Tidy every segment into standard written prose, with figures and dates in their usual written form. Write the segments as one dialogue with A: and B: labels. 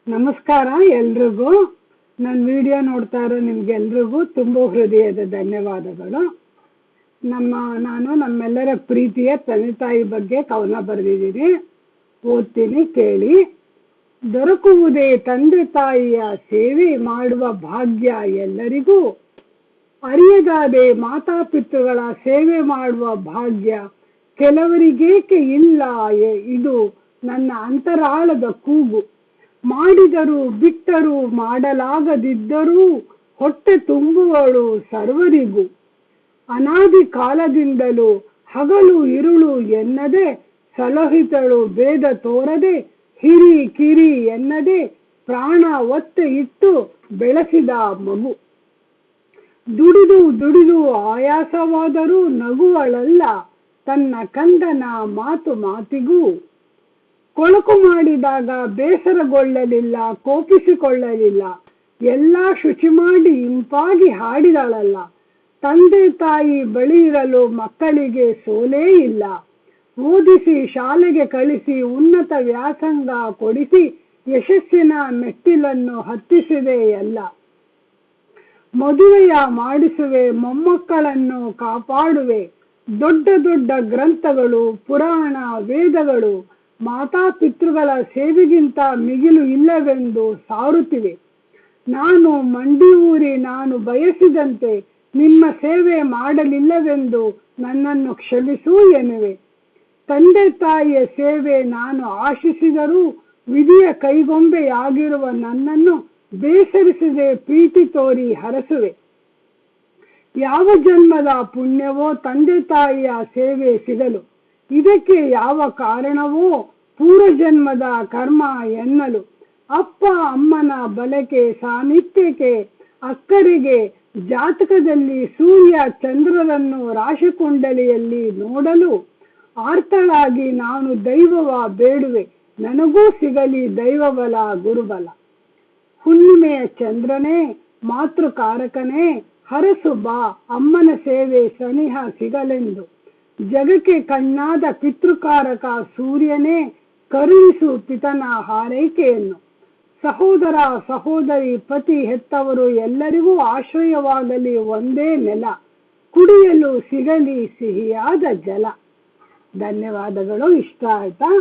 A: ನಮಸ್ಕಾರ ಎಲ್ರಿಗೂ. ನನ್ನ ವಿಡಿಯೋ ನೋಡ್ತಾ ಇರೋ ನಿಮ್ಗೆಲ್ರಿಗೂ ತುಂಬ ಹೃದಯದ ಧನ್ಯವಾದಗಳು. ನಾನು ನಮ್ಮೆಲ್ಲರ ಪ್ರೀತಿಯ ತಂದೆ ತಾಯಿ ಬಗ್ಗೆ ಕವನ ಬರೆದಿದ್ದೀನಿ, ಓದ್ತೀನಿ ಕೇಳಿ. ದೊರಕುವುದೇ ತಂದೆ ತಾಯಿಯ ಸೇವೆ ಮಾಡುವ ಭಾಗ್ಯ ಎಲ್ಲರಿಗೂ, ಅರಿಯದಾದೆ ಮಾತಾಪಿತೃಗಳ ಸೇವೆ ಮಾಡುವ ಭಾಗ್ಯ ಕೆಲವರಿಗೇಕೆ ಇಲ್ಲ, ಇದು ನನ್ನ ಅಂತರಾಳದ ಕೂಗು. ಮಾಡಿದರೂ ಬಿಟ್ಟರೂ ಮಾಡಲಾಗದಿದ್ದರೂ ಹೊಟ್ಟೆ ತುಂಬುವಳು ಸರ್ವರಿಗೂ. ಅನಾದಿ ಕಾಲದಿಂದಲೂ ಹಗಲು ಇರುಳು ಎನ್ನದೆ ಸಲಹಿತಳು ಭೇದ ತೋರದೆ, ಹಿರಿ ಕಿರಿ ಎನ್ನದೆ ಪ್ರಾಣ ಒತ್ತೆ ಇಟ್ಟು ಬೆಳೆಸಿದ ಮಗು. ದುಡಿದು ದುಡಿದು ಆಯಾಸವಾದರೂ ನಗುವಳಲ್ಲ ತನ್ನ ಕಂದನ ಮಾತು ಮಾತಿಗೂ. ಕೊಳಕು ಮಾಡಿದಾಗ ಬೇಸರಗೊಳ್ಳಲಿಲ್ಲ, ಕೋಪಿಸಿಕೊಳ್ಳಲಿಲ್ಲ, ಎಲ್ಲ ಶುಚಿ ಮಾಡಿ ಇಂಪಾಗಿ ಹಾಡಿದಳಲ್ಲ. ತಂದೆ ತಾಯಿ ಬಳಿ ಇರಲು ಮಕ್ಕಳಿಗೆ ಸೋಲೇ ಇಲ್ಲ. ಓದಿಸಿ ಶಾಲೆಗೆ ಕಳಿಸಿ ಉನ್ನತ ವ್ಯಾಸಂಗ ಕೊಡಿಸಿ ಯಶಸ್ಸಿನ ಮೆಟ್ಟಿಲನ್ನು ಹತ್ತಿಸಿದೆ ಎಲ್ಲ. ಮದುವೆಯ ಮಾಡಿಸುವೆ, ಮೊಮ್ಮಕ್ಕಳನ್ನು ಕಾಪಾಡುವೆ. ದೊಡ್ಡ ದೊಡ್ಡ ಗ್ರಂಥಗಳು, ಪುರಾಣ, ವೇದಗಳು ಮಾತಾಪಿತೃಗಳ ಸೇವೆಗಿಂತ ಮಿಗಿಲು ಇಲ್ಲವೆಂದು ಸಾರುತ್ತಿವೆ. ನಾನು ಮಂಡಿ ಊರಿ ನಾನು ಬಯಸಿದಂತೆ ನಿಮ್ಮ ಸೇವೆ ಮಾಡಲಿಲ್ಲವೆಂದು ನನ್ನನ್ನು ಕ್ಷಮಿಸೂ ಎನ್ನುವೆ. ತಂದೆ ತಾಯಿಯ ಸೇವೆ ನಾನು ಆಶಿಸಿದರೂ ವಿಧಿಯ ಕೈಗೊಂಬೆಯಾಗಿರುವ ನನ್ನನ್ನು ಬೇಸರಿಸದೆ ಪ್ರೀತಿ ತೋರಿ ಹರಸುವೆ. ಯಾವ ಜನ್ಮದ ಪುಣ್ಯವೋ ತಂದೆ ತಾಯಿಯ ಸೇವೆ ಸಿಗಲು, ಇದಕ್ಕೆ ಯಾವ ಕಾರಣವೋ ಪೂರ್ವಜನ್ಮದ ಕರ್ಮ ಎನ್ನಲು. ಅಪ್ಪ ಅಮ್ಮನ ಬಲಕೆ ಸಾನ್ನಿಧ್ಯಕ್ಕೆ ಅಕ್ಕರಿಗೆ ಜಾತಕದಲ್ಲಿ ಸೂರ್ಯ ಚಂದ್ರರನ್ನು ರಾಶಿಕುಂಡಲಿಯಲ್ಲಿ ನೋಡಲು ಆರ್ತಳಾಗಿ ನಾನು ದೈವವ ಬೇಡುವೆ, ನನಗೂ ಸಿಗಲಿ ದೈವಬಲ ಗುರುಬಲ. ಹುಣ್ಣಿಮೆಯ ಚಂದ್ರನೇ, ಮಾತೃಕಾರಕನೇ, ಹರಸು ಬಾ ಅಮ್ಮನ ಸೇವೆ ಸನಿಹ ಸಿಗಲೆಂದು. ಜಗಕ್ಕೆ ಕಣ್ಣಾದ ಪಿತೃಕಾರಕ ಸೂರ್ಯನೇ, ಕರುಣಿಸು ಪಿತನ ಹಾರೈಕೆಯನ್ನು. ಸಹೋದರ ಸಹೋದರಿ ಪತಿ ಹೆತ್ತವರು ಎಲ್ಲರಿಗೂ ಆಶ್ರಯವಾಗಲಿ ಒಂದೇ ನೆಲ, ಕುಡಿಯಲು ಸಿಗಲಿ ಸಿಹಿಯಾದ ಜಲ. ಧನ್ಯವಾದಗಳು. ಇಷ್ಟ ಆಯ್ತಾ?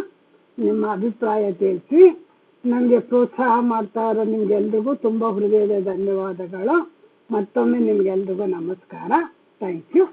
A: ನಿಮ್ಮ ಅಭಿಪ್ರಾಯ ತಿಳಿಸಿ. ನನಗೆ ಪ್ರೋತ್ಸಾಹ ಮಾಡ್ತಾ ಇರೋ ನಿಮ್ಗೆಲ್ರಿಗೂ ತುಂಬ ಹೃದಯದ ಧನ್ಯವಾದಗಳು. ಮತ್ತೊಮ್ಮೆ ನಿಮ್ಗೆಲ್ರಿಗೂ ನಮಸ್ಕಾರ. Thank you.